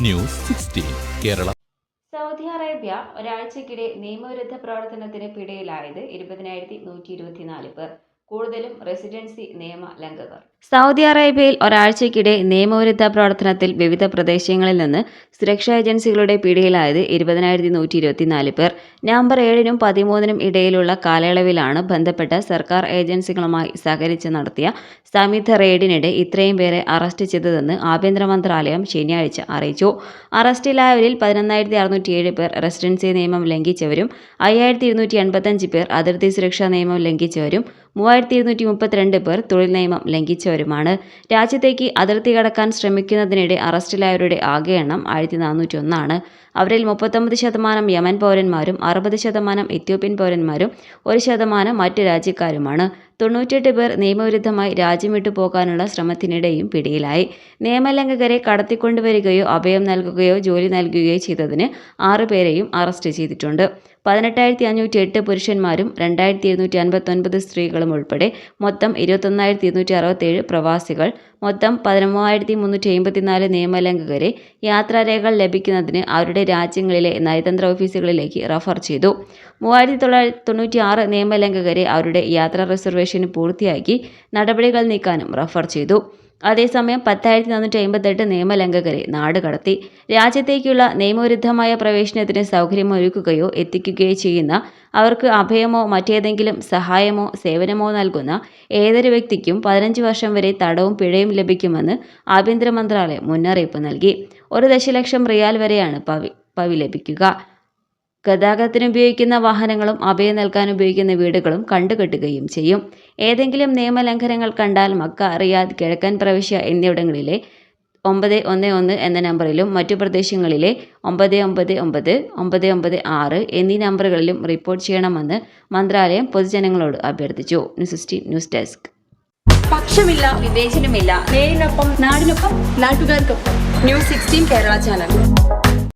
News 16 Kerala. Saudi Arabia ഒരാഴ്ചക്കിടെ നിയമവിരുദ്ധ പ്രവർത്തനത്തിന് പിടിയിലായത് 20,124 പേർ. കൂടുതലും റെസിഡൻസി നിയമ ലംഘകർ. സൗദി അറേബ്യയിൽ ഒരാഴ്ചക്കിടെ നിയമവിരുദ്ധ പ്രവർത്തനത്തിൽ വിവിധ പ്രദേശങ്ങളിൽ നിന്ന് സുരക്ഷാ ഏജൻസികളുടെ പിടിയിലായത് 20,124 പേർ. നവംബർ 7-നും 13-നും ഇടയിലുള്ള കാലയളവിലാണ് ബന്ധപ്പെട്ട സർക്കാർ ഏജൻസികളുമായി സഹകരിച്ച് നടത്തിയ സംയുക്ത റെയ്ഡിനിടെ ഇത്രയും പേരെ അറസ്റ്റ് ചെയ്തതെന്ന് ആഭ്യന്തര മന്ത്രാലയം ശനിയാഴ്ച അറിയിച്ചു. അറസ്റ്റിലായവരിൽ 11,607 പേർ റെസിഡൻസി നിയമം ലംഘിച്ചവരും 5,285 പേർ അതിർത്തി സുരക്ഷാ നിയമം ലംഘിച്ചവരും 3,232 പേർ തൊഴിൽ നിയമം ലംഘിച്ചവരുമാണ്. രാജ്യത്തേക്ക് അതിർത്തി കടക്കാൻ ശ്രമിക്കുന്നതിനിടെ അറസ്റ്റിലായവരുടെ ആകെ എണ്ണം 1,401 ആണ്. അവരിൽ 39% യമൻ പൗരന്മാരും 60% ഇത്യോപ്യൻ പൗരന്മാരും 1% മറ്റ് രാജ്യക്കാരുമാണ്. 98 പേർ നിയമവിരുദ്ധമായി രാജ്യം വിട്ടു പോകാനുള്ള ശ്രമത്തിനിടെയും പിടിയിലായി. നിയമലംഘകരെ കടത്തിക്കൊണ്ടുവരികയോ അഭയം നൽകുകയോ ജോലി നൽകുകയോ ചെയ്തതിന് 6 പേരെയും അറസ്റ്റ് ചെയ്തിട്ടുണ്ട്. 18,508 പുരുഷന്മാരും 2,259 സ്ത്രീകളും ഉൾപ്പെടെ മൊത്തം 21,267 പ്രവാസികൾ, മൊത്തം 13,384 നിയമലംഘകരെ യാത്രാരേഖകൾ ലഭിക്കുന്നതിന് അവരുടെ രാജ്യങ്ങളിലെ നയതന്ത്ര ഓഫീസുകളിലേക്ക് റഫർ ചെയ്തു. 3,996 നിയമലംഘകരെ അവരുടെ യാത്രാ റിസർവേഷൻ പൂർത്തിയാക്കി നടപടികൾ നീക്കാനും റഫർ ചെയ്തു. അതേസമയം 10,458 നിയമലംഘകരെ നാടുകടത്തി. രാജ്യത്തേക്കുള്ള നിയമവിരുദ്ധമായ പ്രവേശനത്തിന് സൗകര്യമൊരുക്കുകയോ എത്തിക്കുകയോ ചെയ്യുന്ന, അവർക്ക് അഭയമോ മറ്റേതെങ്കിലും സഹായമോ സേവനമോ നൽകുന്ന ഏതൊരു വ്യക്തിക്കും 15 വർഷം വരെ തടവും പിഴയും ലഭിക്കുമെന്ന് ആഭ്യന്തര മന്ത്രാലയം മുന്നറിയിപ്പ് നൽകി. 1 ദശലക്ഷം റിയാൽ വരെയാണ് പവി ലഭിക്കുക. ഗതാഗതത്തിന് ഉപയോഗിക്കുന്ന വാഹനങ്ങളും അഭയം നൽകാൻ ഉപയോഗിക്കുന്ന വീടുകളും കണ്ടുകെട്ടുകയും ചെയ്യും. ഏതെങ്കിലും നിയമലംഘനങ്ങൾ കണ്ടാൽ മക്ക, റിയാദ്, കിഴക്കൻ പ്രവിശ്യ എന്നിവിടങ്ങളിലെ 911 എന്ന നമ്പറിലും മറ്റു പ്രദേശങ്ങളിലെ 999, 996 എന്നീ നമ്പറുകളിലും റിപ്പോർട്ട് ചെയ്യണമെന്ന് മന്ത്രാലയം പൊതുജനങ്ങളോട് അഭ്യർത്ഥിച്ചു. News desk. പക്ഷമില്ല, വിവേചനമില്ല. നേരിനൊപ്പം, നാടിനൊപ്പം, നാട്ടുകാർക്കൊപ്പം. News 16 Kerala channel.